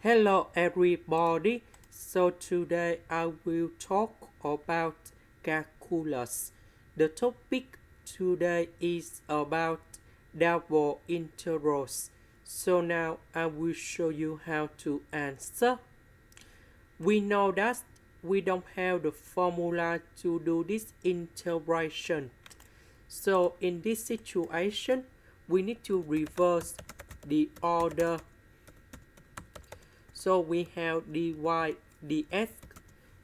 Hello everybody. So today I will talk about calculus. The topic today is about double integrals. So now I will show you how to answer. We know that we don't have the formula to do this integration. So in this situation, we need to reverse the order. So we have dy dx.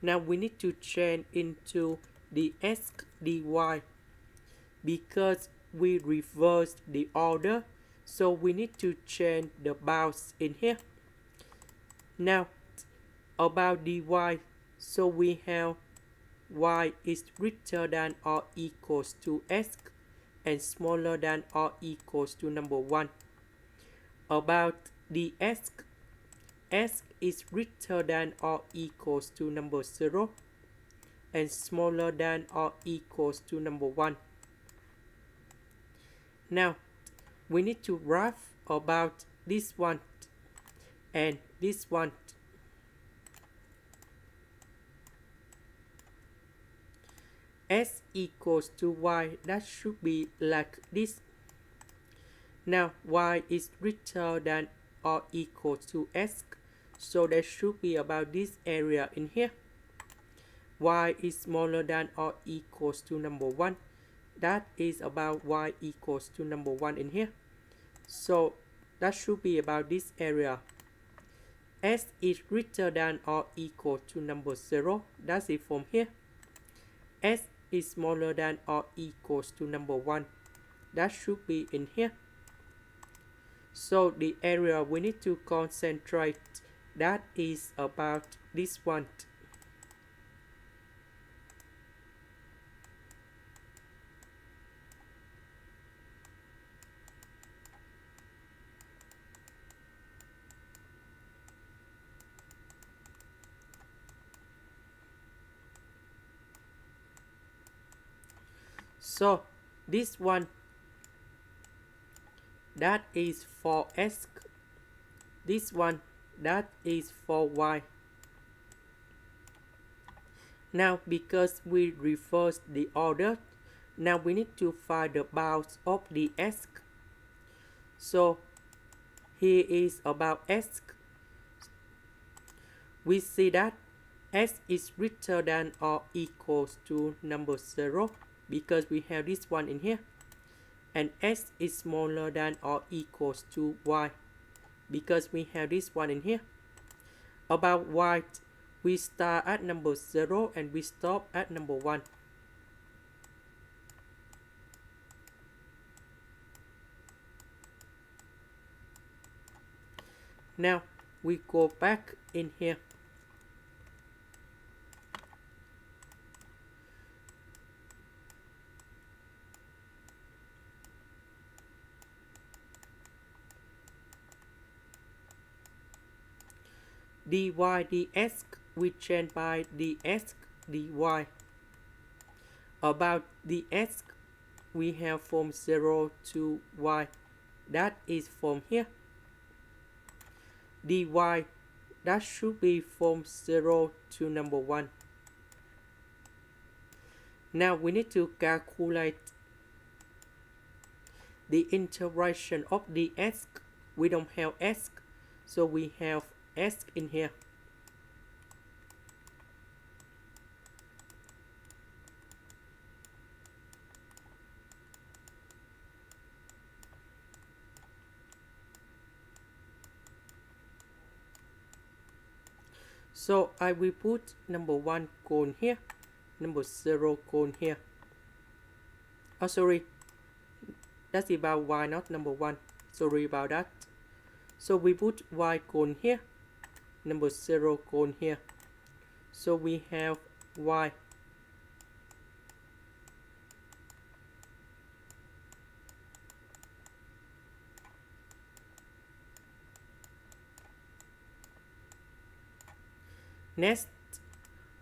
Now we need to change into dx dy because we reversed the order. So we need to change the bounds in here. Now about dy, so we have y is greater than or equals to x and smaller than or equals to number 1. About dx, x is greater than or equals to number 0 and smaller than or equals to number 1. Now we need to graph about this one and this one. S equals to y, that should be like this. Now y is greater than or equal to x, so that should be about this area in here. Y is smaller than or equals to number 1, that is about y equals to number 1 in here. So that should be about this area. S is greater than or equal to number 0, that's it from here. S is smaller than or equals to number 1, that should be in here. So the area we need to concentrate, that is about this one. So this one, that is for x. This one, that is for y. Now because we reversed the order, now we need to find the bounds of the x. So here is about x. We see that x is greater than or equals to number 0 because we have this one in here, and x is smaller than or equals to y because we have this one in here. About y, we start at number 0 and we stop at number 1. Now we go back in here. Dy dx, we change by dx dy. About dx, we have from 0 to y, that is from here. Dy, that should be from 0 to number 1. Now we need to calculate the integration of dx. We don't have x, so we have s in here. So I will put number 1 cone here, number 0 cone here. Oh, sorry, that's about y, not number 1. Sorry about that. So we put y cone here, number 0 cone here. So we have y. Next,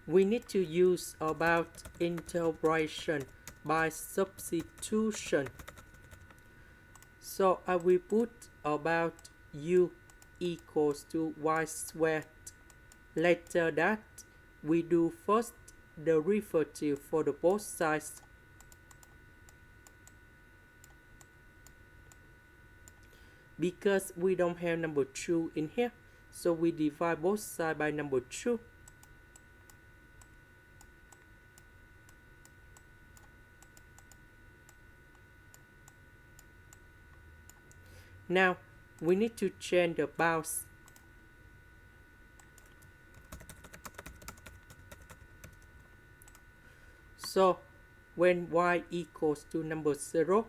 we need to use about integration by substitution. So I will put about u equals to y squared. Later that, we do first the derivative for the both sides. Because we don't have number 2 in here, so we divide both sides by number 2. Now, we need to change the bounds. So, when y equals to number 0,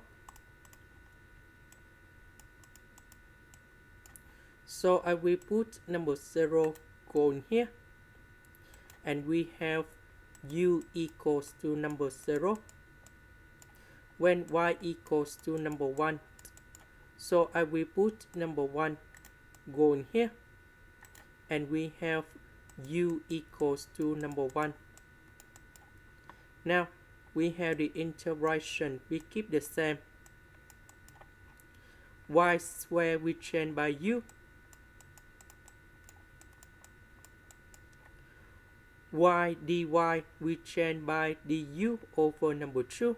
so I will put number 0 going here, and we have u equals to number 0 when y equals to number 1. So I will put number 1 going here, and we have u equals to number 1. Now we have the integration, we keep the same. Y squared we change by u. Y dy we change by du over number 2.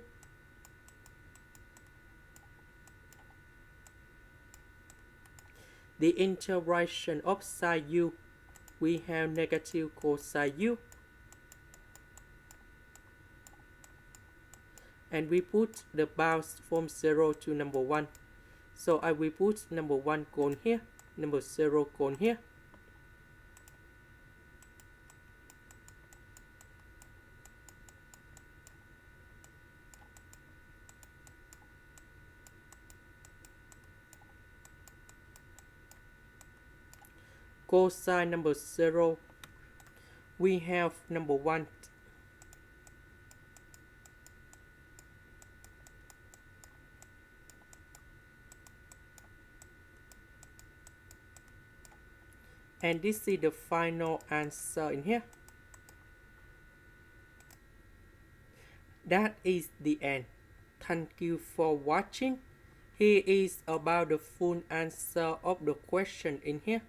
The integration of sine u, we have negative cosine u. And we put the bounds from 0 to number 1. So I will put number 1 going here, number 0 going here. Cosine number 0, we have number 1. And this is the final answer in here. That is the end. Thank you for watching. Here is about the full answer of the question in here.